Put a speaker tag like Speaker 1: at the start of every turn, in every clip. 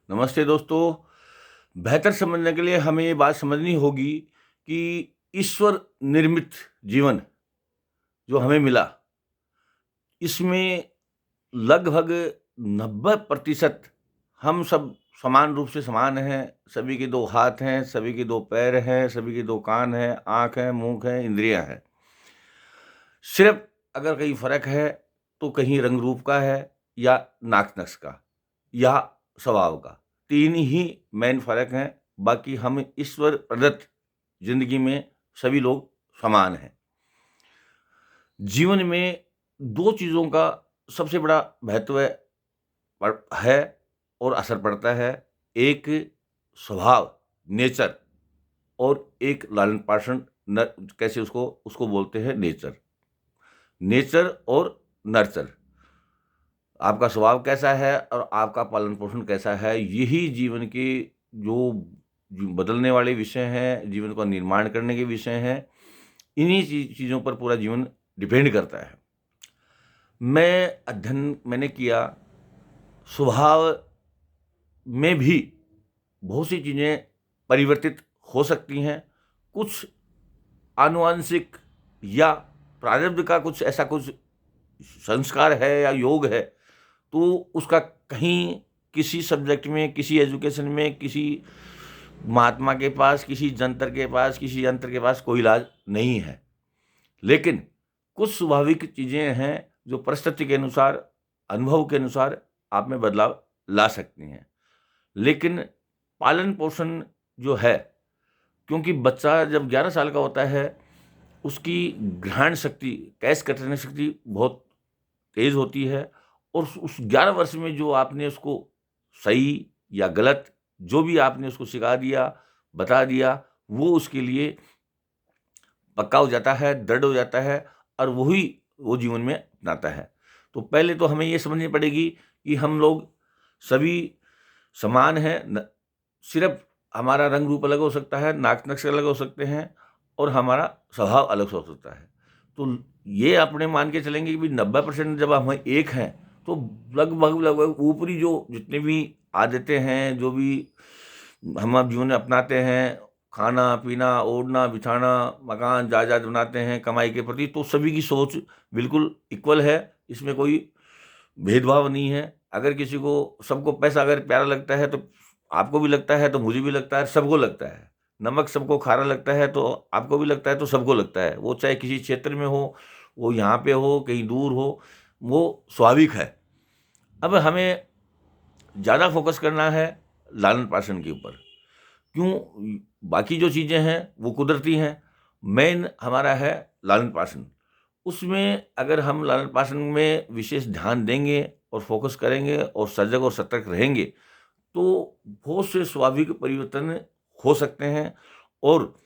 Speaker 1: नमस्ते दोस्तों। बेहतर समझने के लिए हमें ये बात समझनी होगी कि ईश्वर निर्मित जीवन जो हमें मिला, इसमें लगभग 90% हम सब समान रूप से समान हैं। सभी के 2 हाथ हैं, सभी के 2 पैर हैं, सभी के 2 कान हैं, आँख है, मुँह है, इंद्रियाँ हैं। सिर्फ़ अगर कहीं फ़र्क है, तो कहीं रंग रूप का है या नाक-नक्श का या स्वभाव का। 3 ही मेन फ़र्क हैं, बाकी हम ईश्वर प्रदत्त ज़िंदगी में सभी लोग समान हैं। जीवन में 2 चीज़ों का सबसे बड़ा महत्व है और असर पड़ता है। एक स्वभाव, नेचर और एक लालन-पालन न कैसे उसको उसको बोलते हैं नेचर। नेचर और नर्चर। आपका स्वभाव कैसा है और आपका पालन-पोषण कैसा है, यही जीवन के जो बदलने वाले विषय हैं, जीवन का निर्माण करने के विषय हैं, इन्हीं चीज़ों पर पूरा जीवन डिपेंड करता है। मैंने किया, स्वभाव में भी बहुत सी चीज़ें परिवर्तित हो सकती हैं। कुछ आनुवांशिक या प्रारब्ध का कुछ संस्कार है या योग है, तो उसका कहीं किसी सब्जेक्ट में, किसी एजुकेशन में, किसी महात्मा के पास, किसी जंतर के पास, किसी यंत्र के पास कोई इलाज नहीं है। लेकिन कुछ स्वाभाविक चीज़ें हैं जो परिस्थिति के अनुसार, अनुभव के अनुसार आप में बदलाव ला सकती हैं। लेकिन पालन-पोषण जो है, क्योंकि बच्चा जब 11 साल का होता है, उसकी ग्रहण शक्ति, कैच करने शक्ति बहुत तेज़ होती है और उस 11 वर्ष में जो आपने उसको सही या गलत जो भी आपने उसको सिखा दिया, बता दिया, वो उसके लिए पक्का हो जाता है, दृढ़ हो जाता है और वही वो जीवन में अपनाता है। तो पहले तो हमें ये समझनी पड़ेगी कि हम लोग सभी समान हैं। सिर्फ़ हमारा रंग रूप अलग हो सकता है, नाक-नक्श अलग हो सकते हैं और हमारा स्वभाव अलग हो सकता है। तो ये अपने मान के चलेंगे कि 90% जब हम एक हैं, तो लगभग ऊपरी जो जितनी भी आदतें हैं, जो भी हम अब जीवन में अपनाते हैं, खाना-पीना, ओढ़ना-बिछाना, मकान, जायदाद बनाते हैं कमाई के प्रति, तो सभी की सोच बिल्कुल इक्वल है, इसमें कोई भेदभाव नहीं है। अगर किसी को सबको पैसा अगर प्यारा लगता है, तो आपको भी लगता है, तो मुझे भी लगता है, सबको लगता है। नमक सबको खारा लगता है, तो आपको भी लगता है, तो सबको लगता है। वो चाहे किसी क्षेत्र में हो, वो यहाँ पे हो, कहीं दूर हो, वो स्वाभाविक है। अब हमें ज़्यादा फ़ोकस करना है लालन-पालन के ऊपर। क्यों? बाकी जो चीज़ें हैं वो कुदरती हैं, मेन हमारा है लालन-पालन। उसमें अगर हम लालन-पालन में विशेष ध्यान देंगे और फ़ोकस करेंगे और सजग और सतर्क रहेंगे, तो बहुत से स्वाभाविक परिवर्तन हो सकते हैं और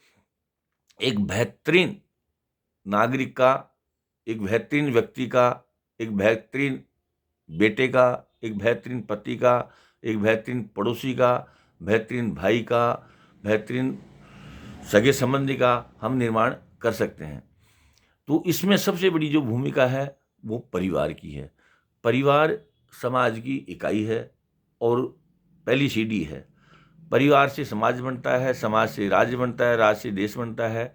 Speaker 1: एक बेहतरीन नागरिक का, एक बेहतरीन व्यक्ति का, एक बेहतरीन बेटे का, एक बेहतरीन पति का, एक बेहतरीन पड़ोसी का, बेहतरीन भाई का, बेहतरीन सगे-संबंधी का हम निर्माण कर सकते हैं। तो इसमें सबसे बड़ी जो भूमिका है, वो परिवार की है। परिवार समाज की इकाई है और पहली सीढ़ी है। परिवार से समाज बनता है, समाज से राज्य बनता है, राज्य से देश बनता है।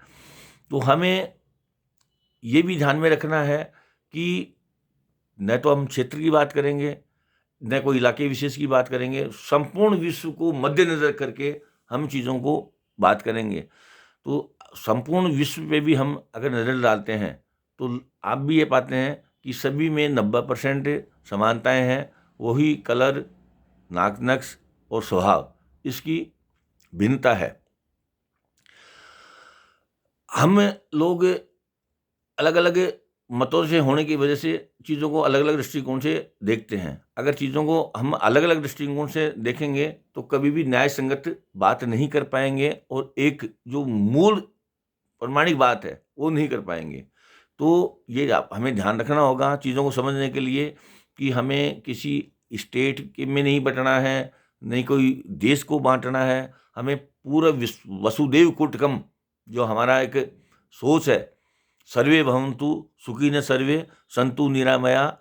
Speaker 1: तो हमें ये भी ध्यान में रखना है कि न तो हम क्षेत्र की बात करेंगे, न कोई इलाके विशेष की बात करेंगे, संपूर्ण विश्व को मद्देनज़र करके हम चीज़ों को बात करेंगे। तो संपूर्ण विश्व पे भी हम अगर नज़र डालते हैं, तो आप भी ये पाते हैं कि सभी में 90% समानताएँ हैं। वही कलर, नाक-नक्श और स्वभाव, इसकी भिन्नता है। हम लोग अलग-अलग मतों से होने की वजह से चीज़ों को अलग-अलग दृष्टिकोण से देखते हैं। अगर चीज़ों को हम अलग-अलग दृष्टिकोण से देखेंगे, तो कभी भी न्याय संगत बात नहीं कर पाएँगे और एक जो मूल प्रामाणिक बात है, वो नहीं कर पाएँगे। तो ये आप हमें ध्यान रखना होगा चीज़ों को समझने के लिए कि हमें किसी स्टेट के में नहीं बँटना है, नहीं कोई देश को बाँटना है। हमें पूरा वसुधैव कुटुम्बकम जो हमारा एक सोच है, सर्वे भवन्तु सुखिनः सर्वे सन्तु निरामया,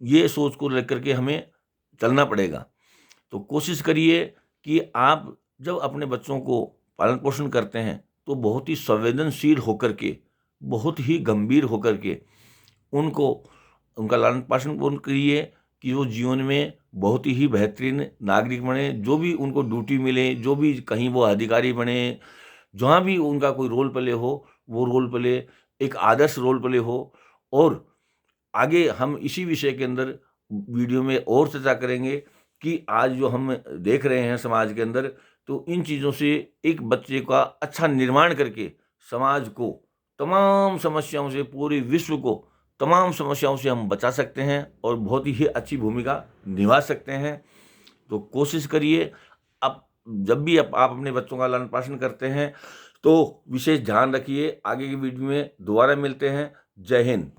Speaker 1: ये सोच को लेकर के हमें चलना पड़ेगा। तो कोशिश करिए कि आप जब अपने बच्चों को पालन पोषण करते हैं तो बहुत ही संवेदनशील होकर के, बहुत ही गंभीर होकर के उनको उनका लालन पालन पूर्ण करिए कि वो जीवन में बहुत ही बेहतरीन नागरिक बने। जो भी उनको ड्यूटी मिले, जो भी कहीं वो अधिकारी बने, जहाँ भी उनका कोई रोल प्ले हो, वो रोल प्ले एक आदर्श रोल प्ले हो। और आगे हम इसी विषय के अंदर वीडियो में और चर्चा करेंगे कि आज जो हम देख रहे हैं समाज के अंदर, तो इन चीज़ों से एक बच्चे का अच्छा निर्माण करके समाज को तमाम समस्याओं से, पूरे विश्व को तमाम समस्याओं से हम बचा सकते हैं और बहुत ही अच्छी भूमिका निभा सकते हैं। तो कोशिश करिए, अब जब भी आप अपने बच्चों का लालन पालन करते हैं तो विशेष ध्यान रखिए। आगे की वीडियो में दोबारा मिलते हैं। जय हिंद।